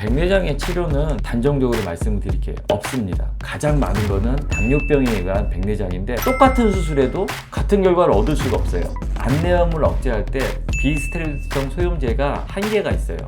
백내장의 치료는 단정적으로 말씀을 드릴게요. 없습니다. 가장 많은 거는 당뇨병에 의한 백내장인데 똑같은 수술에도 같은 결과를 얻을 수가 없어요. 안내염을 억제할 때 비스테로이드성 소염제가 한계가 있어요.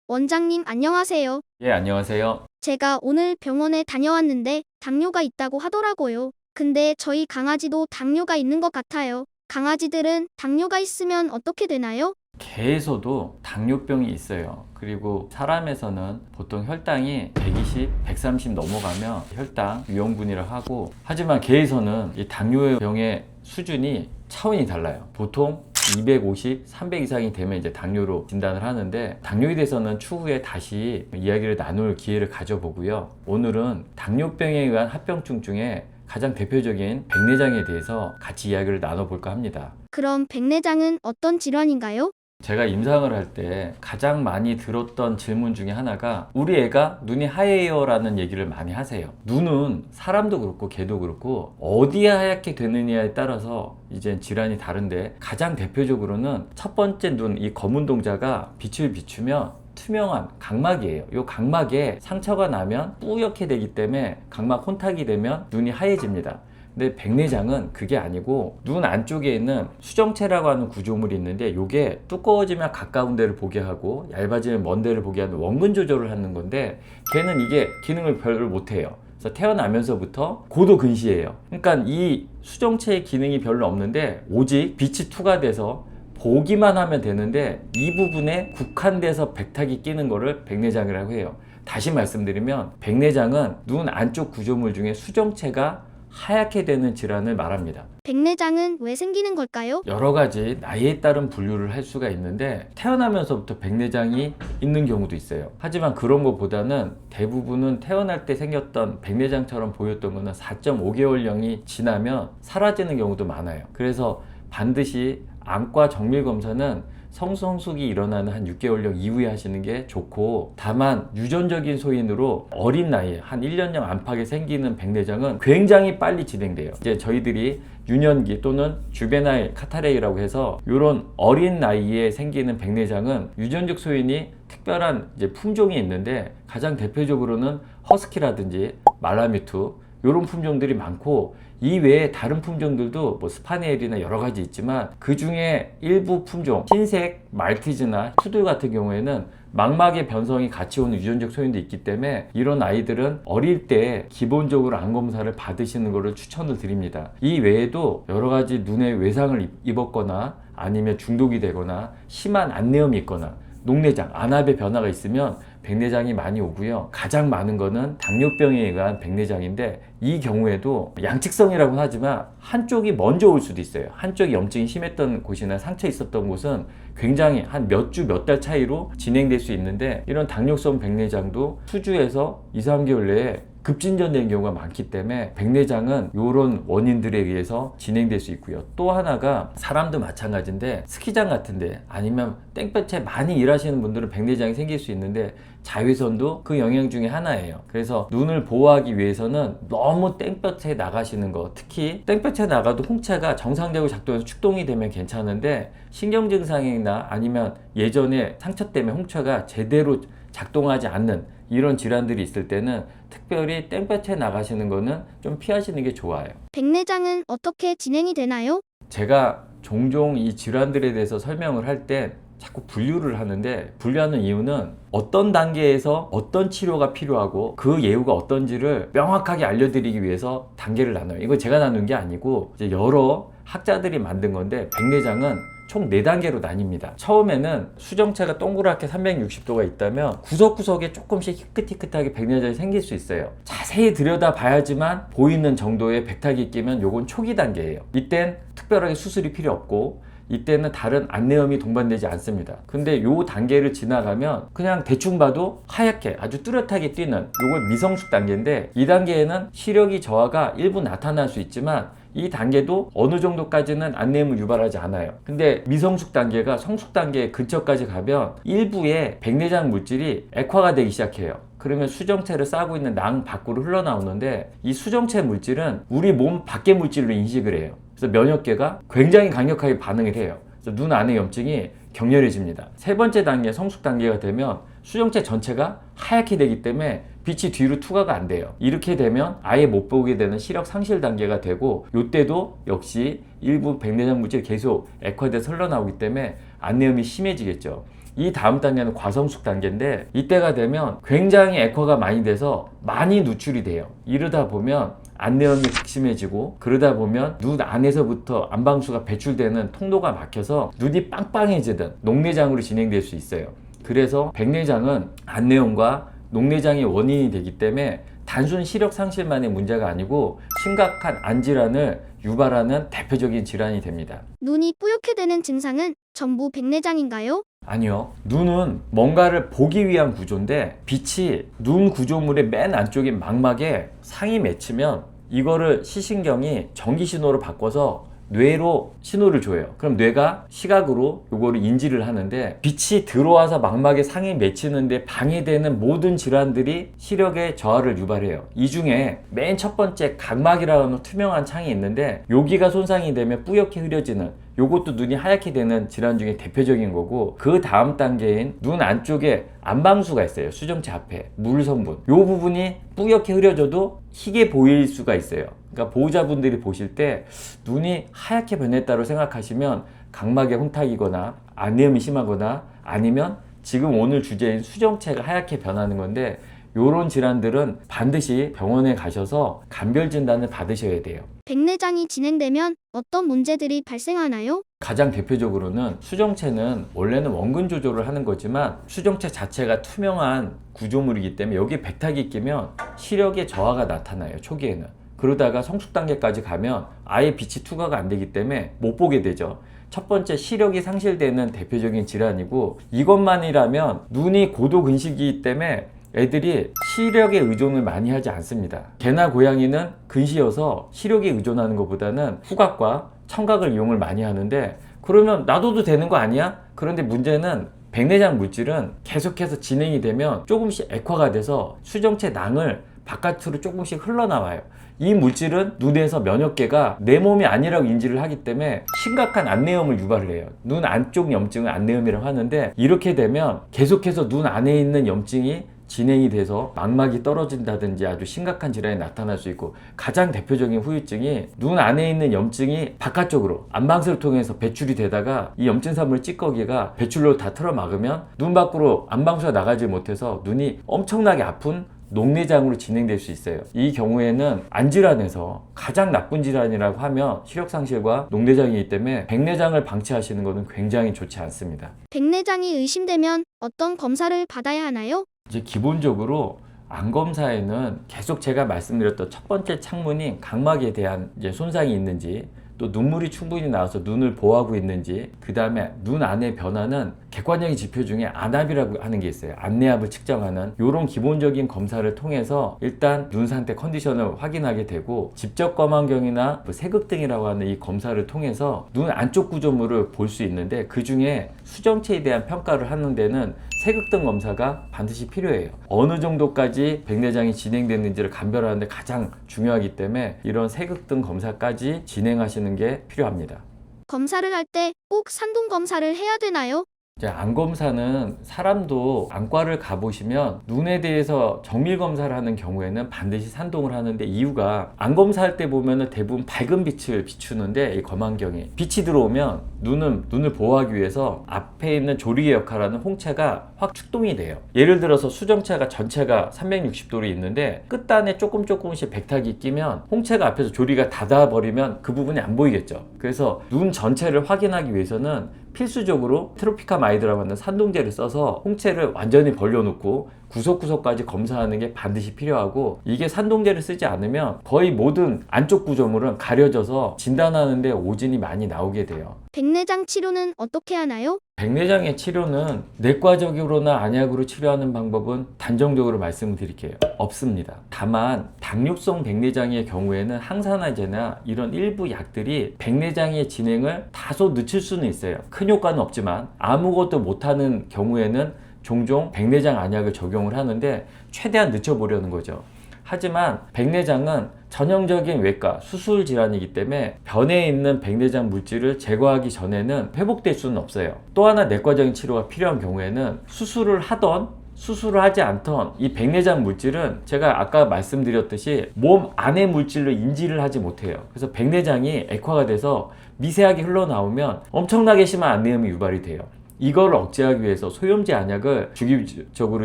원장님 안녕하세요. 예, 안녕하세요. 제가 오늘 병원에 다녀왔는데 당뇨가 있다고 하더라고요. 근데 저희 강아지도 당뇨가 있는 것 같아요. 강아지들은 당뇨가 있으면 어떻게 되나요? 개에서도 당뇨병이 있어요. 그리고 사람에서는 보통 혈당이 120, 130 넘어가면 혈당 위험군이라 하고, 하지만 개에서는 이 당뇨병의 수준이 차원이 달라요. 보통 250, 300 이상이 되면 이제 당뇨로 진단을 하는데, 당뇨에 대해서는 추후에 다시 이야기를 나눌 기회를 가져보고요. 오늘은 당뇨병에 의한 합병증 중에 가장 대표적인 백내장에 대해서 같이 이야기를 나눠볼까 합니다. 그럼 백내장은 어떤 질환인가요? 제가 임상을 할 때 가장 많이 들었던 질문 중에 하나가, 우리 애가 눈이 하얘요 라는 얘기를 많이 하세요. 눈은 사람도 그렇고 개도 그렇고 어디에 하얗게 되느냐에 따라서 이제 질환이 다른데, 가장 대표적으로는 첫 번째 눈, 이 검은 동자가 빛을 비추면 투명한 각막이에요. 이 각막에 상처가 나면 뿌옇게 되기 때문에 각막 혼탁이 되면 눈이 하얘집니다. 근데 백내장은 그게 아니고, 눈 안쪽에 있는 수정체라고 하는 구조물이 있는데, 이게 두꺼워지면 가까운 데를 보게 하고 얇아지면 먼 데를 보게 하는 원근 조절을 하는 건데, 걔는 이게 기능을 별로 못해요. 그래서 태어나면서부터 고도 근시해요. 그러니까 이 수정체의 기능이 별로 없는데 오직 빛이 투과돼서 보기만 하면 되는데, 이 부분에 국한돼서 백탁이 끼는 거를 백내장이라고 해요. 다시 말씀드리면 백내장은 눈 안쪽 구조물 중에 수정체가 하얗게 되는 질환을 말합니다. 백내장은 왜 생기는 걸까요? 여러 가지 나이에 따른 분류를 할 수가 있는데, 태어나면서부터 백내장이 있는 경우도 있어요. 하지만 그런 것보다는 대부분은 태어날 때 생겼던 백내장처럼 보였던 거는 4.5개월령이 지나면 사라지는 경우도 많아요. 그래서 반드시 안과 정밀 검사는 성성숙이 일어나는 한 6개월령 이후에 하시는 게 좋고, 다만 유전적인 소인으로 어린 나이에 한 1년령 안팎에 생기는 백내장은 굉장히 빨리 진행돼요. 이제 저희들이 유년기 또는 주베나일 카타레이라고 해서 이런 어린 나이에 생기는 백내장은 유전적 소인이 특별한 이제 품종이 있는데, 가장 대표적으로는 허스키라든지 말라뮤트 이런 품종들이 많고, 이 외에 다른 품종들도 뭐 스파니엘이나 여러 가지 있지만, 그 중에 일부 품종, 흰색 말티즈나 푸들 같은 경우에는 망막의 변성이 같이 오는 유전적 소인도 있기 때문에, 이런 아이들은 어릴 때 기본적으로 암 검사를 받으시는 것을 추천을 드립니다. 이 외에도 여러 가지 눈에 외상을 입었거나 아니면 중독이 되거나 심한 안내염이 있거나 녹내장, 안압의 변화가 있으면 백내장이 많이 오고요. 가장 많은 거는 당뇨병에 의한 백내장인데, 이 경우에도 양측성이라고는 하지만 한쪽이 먼저 올 수도 있어요. 한쪽이 염증이 심했던 곳이나 상처 있었던 곳은 굉장히 한 몇 주, 몇 달 차이로 진행될 수 있는데, 이런 당뇨성 백내장도 수주에서 2, 3개월 내에 급진전된 경우가 많기 때문에 백내장은 이런 원인들에 의해서 진행될 수 있고요. 또 하나가 사람도 마찬가지인데, 스키장 같은데 아니면 땡볕에 많이 일하시는 분들은 백내장이 생길 수 있는데, 자외선도 그 영향 중에 하나예요. 그래서 눈을 보호하기 위해서는 너무 땡볕에 나가시는 거, 특히 땡볕에 나가도 홍채가 정상적으로 작동해서 축동이 되면 괜찮은데, 신경 증상이나 아니면 예전에 상처 때문에 홍채가 제대로 작동하지 않는 이런 질환들이 있을 때는 특별히 땡볕에 나가시는 거는 좀 피하시는 게 좋아요. 백내장은 어떻게 진행이 되나요? 제가 종종 이 질환들에 대해서 설명을 할 때 자꾸 분류를 하는데, 분류하는 이유는 어떤 단계에서 어떤 치료가 필요하고 그 예후가 어떤지를 명확하게 알려드리기 위해서 단계를 나눠요. 이거 제가 나눈 게 아니고 이제 여러 학자들이 만든 건데, 백내장은 총 4단계로 나뉩니다. 처음에는 수정체가 동그랗게 360도가 있다면 구석구석에 조금씩 희끗희끗하게 백내장이 생길 수 있어요. 자세히 들여다 봐야지만 보이는 정도의 백탁이 끼면 요건 초기 단계예요. 이땐 특별하게 수술이 필요 없고, 이때는 다른 안내염이 동반되지 않습니다. 근데 요 단계를 지나가면 그냥 대충 봐도 하얗게 아주 뚜렷하게 띄는 요걸 미성숙 단계인데, 이 단계에는 시력이 저하가 일부 나타날 수 있지만 이 단계도 어느 정도까지는 안내염을 유발하지 않아요. 근데 미성숙 단계가 성숙 단계 근처까지 가면 일부의 백내장 물질이 액화가 되기 시작해요. 그러면 수정체를 싸고 있는 낭 밖으로 흘러나오는데, 이 수정체 물질은 우리 몸 밖의 물질로 인식을 해요. 그래서 면역계가 굉장히 강력하게 반응을 해요. 그래서 눈 안의 염증이 격렬해집니다. 세 번째 단계 성숙 단계가 되면 수정체 전체가 하얗게 되기 때문에 빛이 뒤로 투과가 안 돼요. 이렇게 되면 아예 못 보게 되는 시력 상실 단계가 되고, 이때도 역시 일부 백내장 물질이 계속 액화돼서 흘러나오기 때문에 안내음이 심해지겠죠. 이 다음 단계는 과성숙 단계인데, 이때가 되면 굉장히 액화가 많이 돼서 많이 누출이 돼요. 이러다 보면 안내음이 극심해지고, 그러다 보면 눈 안에서부터 안방수가 배출되는 통로가 막혀서 눈이 빵빵해지든 녹내장으로 진행될 수 있어요. 그래서 백내장은 안내음과 녹내장이 원인이 되기 때문에 단순 시력 상실만의 문제가 아니고 심각한 안질환을 유발하는 대표적인 질환이 됩니다. 눈이 뿌옇게 되는 증상은 전부 백내장인가요? 아니요. 눈은 뭔가를 보기 위한 구조인데, 빛이 눈 구조물의 맨 안쪽인 망막에 상이 맺히면 이거를 시신경이 전기 신호로 바꿔서 뇌로 신호를 줘요. 그럼 뇌가 시각으로 이거를 인지를 하는데, 빛이 들어와서 망막에 상이 맺히는데 방해되는 모든 질환들이 시력의 저하를 유발해요. 이 중에 맨 첫 번째 각막이라는 투명한 창이 있는데, 여기가 손상이 되면 뿌옇게 흐려지는, 요것도 눈이 하얗게 되는 질환 중에 대표적인 거고, 그 다음 단계인 눈 안쪽에 안방수가 있어요. 수정체 앞에 물성분, 요 부분이 뿌옇게 흐려져도 희게 보일 수가 있어요. 그러니까 보호자분들이 보실 때 눈이 하얗게 변했다고 생각하시면 각막의 혼탁이거나 안내음이 심하거나, 아니면 지금 오늘 주제인 수정체가 하얗게 변하는 건데, 이런 질환들은 반드시 병원에 가셔서 감별 진단을 받으셔야 돼요. 백내장이 진행되면 어떤 문제들이 발생하나요? 가장 대표적으로는, 수정체는 원래는 원근 조절을 하는 거지만 수정체 자체가 투명한 구조물이기 때문에 여기에 백탁이 끼면 시력의 저하가 나타나요, 초기에는. 그러다가 성숙 단계까지 가면 아예 빛이 투과가 안 되기 때문에 못 보게 되죠. 첫 번째, 시력이 상실되는 대표적인 질환이고, 이것만이라면 눈이 고도 근시이기 때문에 애들이 시력에 의존을 많이 하지 않습니다. 개나 고양이는 근시여서 시력에 의존하는 것보다는 후각과 청각을 이용을 많이 하는데, 그러면 놔둬도 되는 거 아니야? 그런데 문제는 백내장 물질은 계속해서 진행이 되면 조금씩 액화가 돼서 수정체 낭을 바깥으로 조금씩 흘러나와요. 이 물질은 눈에서 면역계가 내 몸이 아니라고 인지를 하기 때문에 심각한 안내음을 유발을 해요. 눈 안쪽 염증을 안내음이라고 하는데, 이렇게 되면 계속해서 눈 안에 있는 염증이 진행이 돼서 망막이 떨어진다든지 아주 심각한 질환이 나타날 수 있고, 가장 대표적인 후유증이 눈 안에 있는 염증이 바깥쪽으로 안방수를 통해서 배출이 되다가 이 염증산물 찌꺼기가 배출로 다 틀어막으면 눈 밖으로 안방수가 나가지 못해서 눈이 엄청나게 아픈 녹내장으로 진행될 수 있어요. 이 경우에는 안질환에서 가장 나쁜 질환이라고 하면 시력상실과 녹내장이기 때문에 백내장을 방치하시는 것은 굉장히 좋지 않습니다. 백내장이 의심되면 어떤 검사를 받아야 하나요? 이제 기본적으로 안 검사에는 계속 제가 말씀드렸던 첫 번째 창문인 각막에 대한 이제 손상이 있는지, 또 눈물이 충분히 나와서 눈을 보호하고 있는지, 그 다음에 눈 안의 변화는 객관적인 지표 중에 안압이라고 하는 게 있어요. 안내압을 측정하는 이런 기본적인 검사를 통해서 일단 눈 상태 컨디션을 확인하게 되고, 직접 검안경이나 세극등이라고 하는 이 검사를 통해서 눈 안쪽 구조물을 볼 수 있는데, 그 중에 수정체에 대한 평가를 하는 데는 세극등 검사가 반드시 필요해요. 어느 정도까지 백내장이 진행됐는지를 감별하는데 가장 중요하기 때문에 이런 세극등 검사까지 진행하시는 게 필요합니다. 검사를 할 때 꼭 산동 검사를 해야 되나요? 이제 안 검사는, 사람도 안과를 가보시면 눈에 대해서 정밀 검사를 하는 경우에는 반드시 산동을 하는데, 이유가 안 검사할 때 보면은 대부분 밝은 빛을 비추는데, 이 검안경이 빛이 들어오면 눈을 보호하기 위해서 앞에 있는 조리개 역할하는 홍채가 확 축동이 돼요. 예를 들어서 수정체가 전체가 360도로 있는데 끝단에 조금씩 백탁이 끼면 홍채가 앞에서 조리가 닫아버리면 그 부분이 안 보이겠죠. 그래서 눈 전체를 확인하기 위해서는 필수적으로 트로피카마이드라고 하는 산동제를 써서 홍채를 완전히 벌려놓고 구석구석까지 검사하는 게 반드시 필요하고, 이게 산동제를 쓰지 않으면 거의 모든 안쪽 구조물은 가려져서 진단하는데 오진이 많이 나오게 돼요. 백내장 치료는 어떻게 하나요? 백내장의 치료는 내과적으로나 안약으로 치료하는 방법은 단정적으로 말씀을 드릴게요. 없습니다. 다만 당뇨성 백내장의 경우에는 항산화제나 이런 일부 약들이 백내장의 진행을 다소 늦출 수는 있어요. 큰 효과는 없지만, 아무것도 못하는 경우에는 종종 백내장 안약을 적용을 하는데 최대한 늦춰보려는 거죠. 하지만 백내장은 전형적인 외과 수술 질환이기 때문에 변에 있는 백내장 물질을 제거하기 전에는 회복될 수는 없어요. 또 하나 내과적인 치료가 필요한 경우에는 수술을 하던 수술을 하지 않던 이 백내장 물질은 제가 아까 말씀드렸듯이 몸 안의 물질로 인지를 하지 못해요. 그래서 백내장이 액화가 돼서 미세하게 흘러나오면 엄청나게 심한 안내음이 유발이 돼요. 이걸 억제하기 위해서 소염제 안약을 주기적으로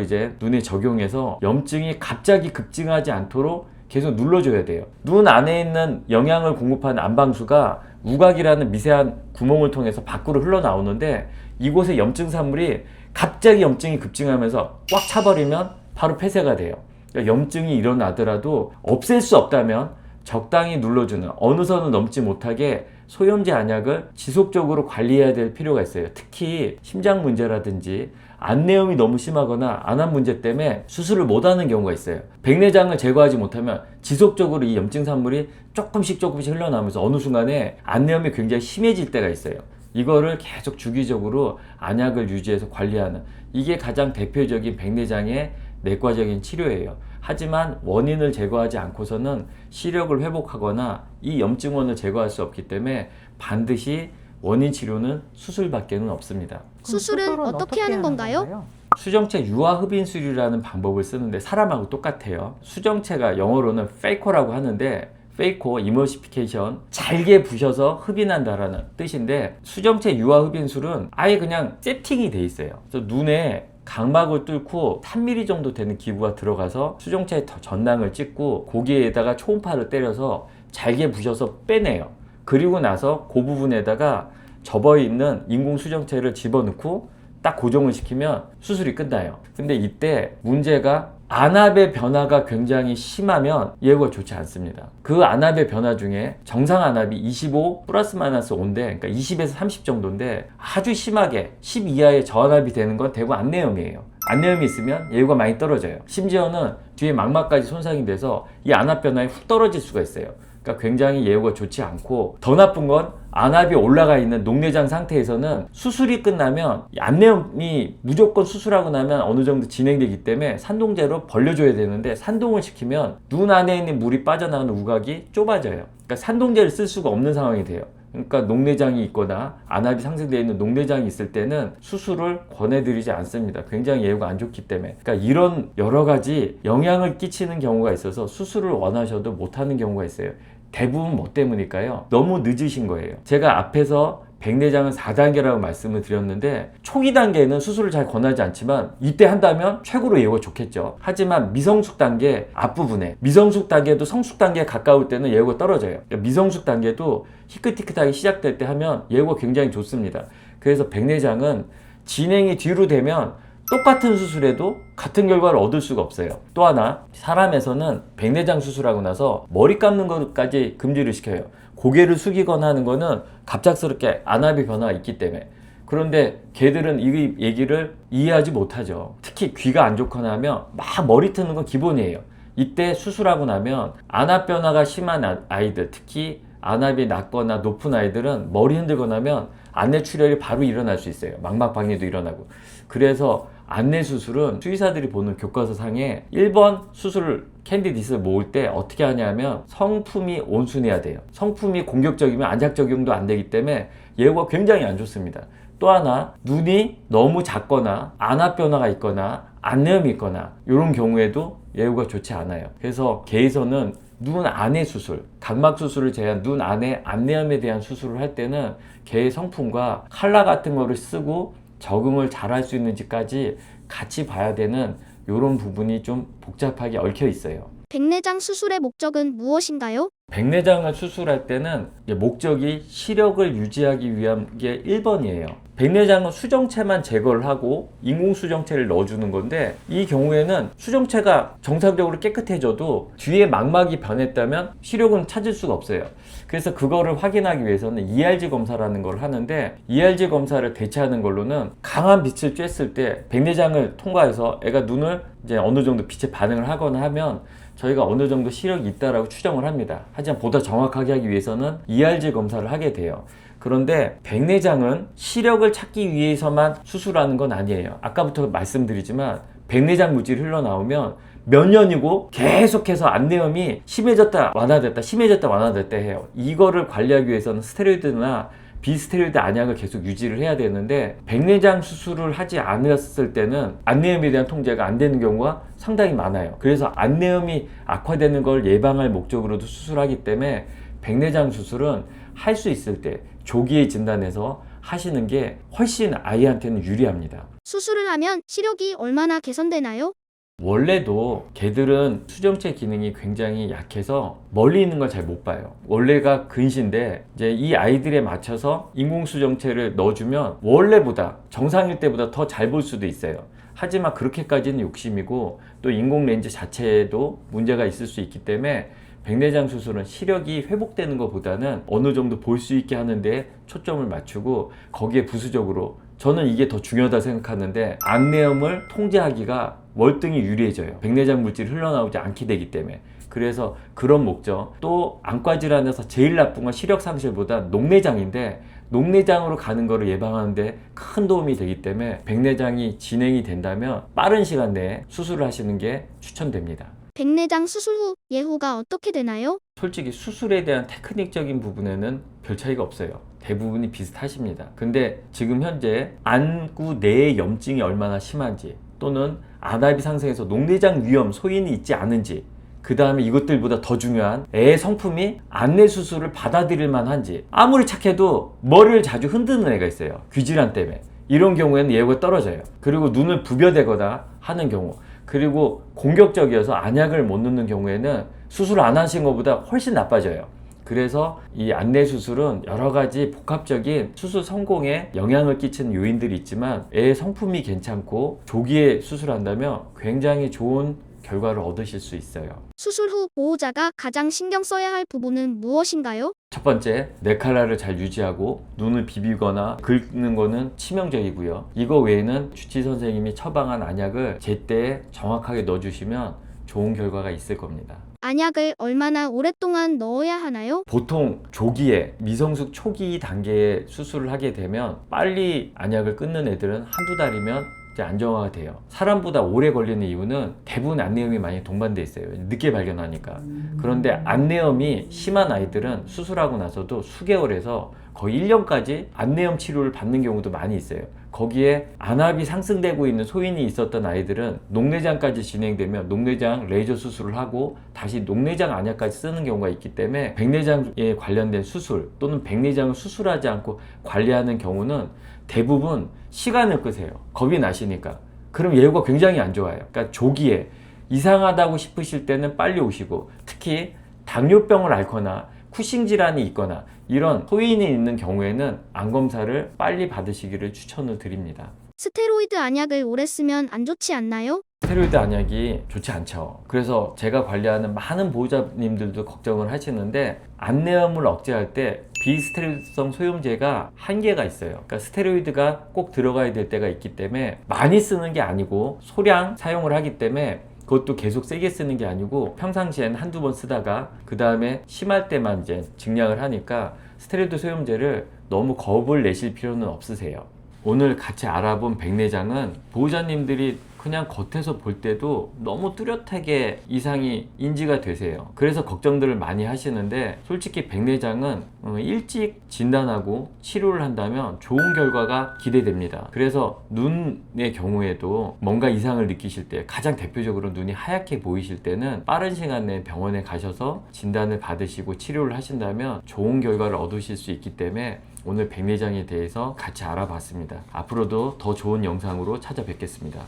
이제 눈에 적용해서 염증이 갑자기 급증하지 않도록 계속 눌러줘야 돼요. 눈 안에 있는 영양을 공급하는 안방수가 우각이라는 미세한 구멍을 통해서 밖으로 흘러나오는데 이곳에 염증 산물이 갑자기 염증이 급증하면서 꽉 차버리면 바로 폐쇄가 돼요. 그러니까 염증이 일어나더라도 없앨 수 없다면 적당히 눌러주는, 어느 선을 넘지 못하게 소염제 안약을 지속적으로 관리해야 될 필요가 있어요. 특히 심장 문제라든지 안내음이 너무 심하거나 안암 문제 때문에 수술을 못하는 경우가 있어요. 백내장을 제거하지 못하면 지속적으로 이 염증 산물이 조금씩 흘러나오면서 어느 순간에 안내음이 굉장히 심해질 때가 있어요. 이거를 계속 주기적으로 안약을 유지해서 관리하는, 이게 가장 대표적인 백내장의 내과적인 치료예요. 하지만 원인을 제거하지 않고서는 시력을 회복하거나 이 염증원을 제거할 수 없기 때문에 반드시 원인 치료는 수술밖에는 없습니다. 수술은 어떻게 하는 건가요? 수정체 유화흡인술이라는 방법을 쓰는데 사람하고 똑같아요. 수정체가 영어로는 페이코라고 하는데 페이코, 이머시피케이션, 잘게 부셔서 흡인한다라는 뜻인데 수정체 유화흡인술은 아예 그냥 세팅이 돼 있어요. 그래서 눈에 각막을 뚫고 3mm 정도 되는 기구가 들어가서 수정체의 전낭을 찍고 거기에다가 초음파를 때려서 잘게 부셔서 빼내요. 그리고 나서 그 부분에다가 접어있는 인공 수정체를 집어넣고 딱 고정을 시키면 수술이 끝나요. 근데 이때 문제가 안압의 변화가 굉장히 심하면 예후가 좋지 않습니다. 그 안압의 변화 중에 정상 안압이 25 플러스 마이너스 5인데, 그러니까 20에서 30 정도인데 아주 심하게 10 이하의 저안압이 되는 건 대부분 안내음이에요. 안내음이 있으면 예후가 많이 떨어져요. 심지어는 뒤에 망막까지 손상이 돼서 이 안압 변화에 훅 떨어질 수가 있어요. 그러니까 굉장히 예후가 좋지 않고, 더 나쁜 건 안압이 올라가 있는 녹내장 상태에서는 수술이 끝나면 안내음이 무조건 수술하고 나면 어느 정도 진행되기 때문에 산동제로 벌려줘야 되는데, 산동을 시키면 눈 안에 있는 물이 빠져나가는 우각이 좁아져요. 그러니까 산동제를 쓸 수가 없는 상황이 돼요. 그러니까 녹내장이 있거나 안압이 상승되어 있는 녹내장이 있을 때는 수술을 권해드리지 않습니다. 굉장히 예후가 안 좋기 때문에. 그러니까 이런 여러 가지 영향을 끼치는 경우가 있어서 수술을 원하셔도 못하는 경우가 있어요. 대부분 뭐 때문일까요? 너무 늦으신 거예요. 제가 앞에서 백내장은 4단계라고 말씀을 드렸는데 초기 단계는 수술을 잘 권하지 않지만 이때 한다면 최고로 예후가 좋겠죠. 하지만 미성숙 단계 앞부분에, 미성숙 단계도 성숙 단계에 가까울 때는 예후가 떨어져요. 그러니까 미성숙 단계도 희끗희끗하게 시작될 때 하면 예후가 굉장히 좋습니다. 그래서 백내장은 진행이 뒤로 되면 똑같은 수술에도 같은 결과를 얻을 수가 없어요. 또 하나, 사람에서는 백내장 수술하고 나서 머리 감는 것까지 금지를 시켜요. 고개를 숙이거나 하는 거는 갑작스럽게 안압의 변화가 있기 때문에. 그런데 걔들은 이 얘기를 이해하지 못하죠. 특히 귀가 안 좋거나 하면 막 머리 트는 건 기본이에요. 이때 수술하고 나면 안압 변화가 심한 아이들, 특히 안압이 낮거나 높은 아이들은 머리 흔들거나 하면 안내 출혈이 바로 일어날 수 있어요. 망막 박리도 일어나고. 그래서 안내 수술은 수의사들이 보는 교과서 상에 1번 수술 캔디디스를 모을 때 어떻게 하냐면 성품이 온순해야 돼요. 성품이 공격적이면 안약 적용도 안 되기 때문에 예후가 굉장히 안 좋습니다. 또 하나, 눈이 너무 작거나 안압 변화가 있거나 안내음이 있거나 이런 경우에도 예후가 좋지 않아요. 그래서 개에서는 눈 안의 수술, 각막 수술을 제외한 눈 안의 안내음에 대한 수술을 할 때는 개의 성품과 칼라 같은 거를 쓰고 적응을 잘 할 수 있는지까지 같이 봐야 되는 이런 부분이 좀 복잡하게 얽혀 있어요. 백내장 수술의 목적은 무엇인가요? 백내장을 수술할 때는 목적이 시력을 유지하기 위한 게 1번이에요. 백내장은 수정체만 제거를 하고 인공 수정체를 넣어주는 건데, 이 경우에는 수정체가 정상적으로 깨끗해져도 뒤에 망막이 변했다면 시력은 찾을 수가 없어요. 그래서 그거를 확인하기 위해서는 ERG 검사라는 걸 하는데, ERG 검사를 대체하는 걸로는 강한 빛을 쬐을 때 백내장을 통과해서 애가 눈을 이제 어느 정도 빛에 반응을 하거나 하면 저희가 어느 정도 시력이 있다라고 추정을 합니다. 하지만 보다 정확하게 하기 위해서는 ERG 검사를 하게 돼요. 그런데 백내장은 시력을 찾기 위해서만 수술하는 건 아니에요. 아까부터 말씀드리지만 백내장 물질이 흘러나오면 몇 년이고 계속해서 안내염이 심해졌다 완화됐다 심해졌다 완화됐다 해요. 이거를 관리하기 위해서는 스테로이드나 비스테로이드 안약을 계속 유지를 해야 되는데 백내장 수술을 하지 않았을 때는 안내염에 대한 통제가 안 되는 경우가 상당히 많아요. 그래서 안내염이 악화되는 걸 예방할 목적으로도 수술하기 때문에 백내장 수술은 할 수 있을 때 조기에 진단해서 하시는 게 훨씬 아이한테는 유리합니다. 수술을 하면 시력이 얼마나 개선되나요? 원래도 개들은 수정체 기능이 굉장히 약해서 멀리 있는 걸 잘 못 봐요. 원래가 근시인데 이제 이 아이들에 맞춰서 인공수정체를 넣어주면 원래보다 정상일 때보다 더 잘 볼 수도 있어요. 하지만 그렇게까지는 욕심이고 또 인공렌즈 자체에도 문제가 있을 수 있기 때문에 백내장 수술은 시력이 회복되는 것보다는 어느 정도 볼 수 있게 하는데 초점을 맞추고 거기에 부수적으로 저는 이게 더 중요하다 생각하는데 안내염을 통제하기가 월등히 유리해져요. 백내장 물질이 흘러나오지 않게 되기 때문에. 그래서 그런 목적. 또 안과 질환에서 제일 나쁜 건 시력 상실보다 녹내장인데 녹내장으로 가는 거를 예방하는데 큰 도움이 되기 때문에 백내장이 진행이 된다면 빠른 시간 내에 수술을 하시는 게 추천됩니다. 백내장 수술 후 예후가 어떻게 되나요? 솔직히 수술에 대한 테크닉적인 부분에는 별 차이가 없어요. 대부분이 비슷하십니다. 근데 지금 현재 안구 내의 염증이 얼마나 심한지 또는 안압이 상승해서 녹내장 위험 소인이 있지 않은지 그 다음에 이것들보다 더 중요한 애 성품이 안내 수술을 받아들일 만한지 아무리 착해도 머리를 자주 흔드는 애가 있어요. 귀질환 때문에. 이런 경우에는 예후가 떨어져요. 그리고 눈을 부벼대거나 하는 경우 그리고 공격적이어서 안약을 못 넣는 경우에는 수술 안 하신 것보다 훨씬 나빠져요. 그래서 이 안내 수술은 여러 가지 복합적인 수술 성공에 영향을 끼치는 요인들이 있지만 애 성품이 괜찮고 조기에 수술한다면 굉장히 좋은 결과를 얻으실 수 있어요. 수술 후 보호자가 가장 신경 써야 할 부분은 무엇인가요? 첫 번째, 뇌칼라를 잘 유지하고 눈을 비비거나 긁는 거는 치명적이고요. 이거 외에는 주치 선생님이 처방한 안약을 제때 정확하게 넣어주시면 좋은 결과가 있을 겁니다. 안약을 얼마나 오랫동안 넣어야 하나요? 보통 조기에 미성숙 초기 단계에 수술을 하게 되면 빨리 안약을 끊는 애들은 한두 달이면 이제 안정화가 돼요. 사람보다 오래 걸리는 이유는 대부분 안내염이 많이 동반돼 있어요. 늦게 발견하니까. 그런데 안내염이 심한 아이들은 수술하고 나서도 수개월에서 거의 1년까지 안내염 치료를 받는 경우도 많이 있어요. 거기에 안압이 상승되고 있는 소인이 있었던 아이들은 녹내장까지 진행되면 녹내장 레이저 수술을 하고 다시 녹내장 안약까지 쓰는 경우가 있기 때문에 백내장에 관련된 수술 또는 백내장을 수술하지 않고 관리하는 경우는 대부분 시간을 끄세요. 겁이 나시니까. 그럼 예후가 굉장히 안 좋아요. 그러니까 조기에 이상하다고 싶으실 때는 빨리 오시고 특히 당뇨병을 앓거나 쿠싱 질환이 있거나 이런 소인이 있는 경우에는 안 검사를 빨리 받으시기를 추천을 드립니다. 스테로이드 안약을 오래 쓰면 안 좋지 않나요? 스테로이드 안약이 좋지 않죠. 그래서 제가 관리하는 많은 보호자님들도 걱정을 하시는데 안내염을 억제할 때 비스테로이드성 소염제가 한계가 있어요. 그러니까 스테로이드가 꼭 들어가야 될 때가 있기 때문에 많이 쓰는 게 아니고 소량 사용을 하기 때문에 그것도 계속 세게 쓰는 게 아니고 평상시엔 한두 번 쓰다가 그 다음에 심할 때만 이제 증량을 하니까 스테로이드 소염제를 너무 겁을 내실 필요는 없으세요. 오늘 같이 알아본 백내장은 보호자님들이 그냥 겉에서 볼 때도 너무 뚜렷하게 이상이 인지가 되세요. 그래서 걱정들을 많이 하시는데 솔직히 백내장은 일찍 진단하고 치료를 한다면 좋은 결과가 기대됩니다. 그래서 눈의 경우에도 뭔가 이상을 느끼실 때 가장 대표적으로 눈이 하얗게 보이실 때는 빠른 시간 내에 병원에 가셔서 진단을 받으시고 치료를 하신다면 좋은 결과를 얻으실 수 있기 때문에 오늘 백내장에 대해서 같이 알아봤습니다. 앞으로도 더 좋은 영상으로 찾아뵙겠습니다.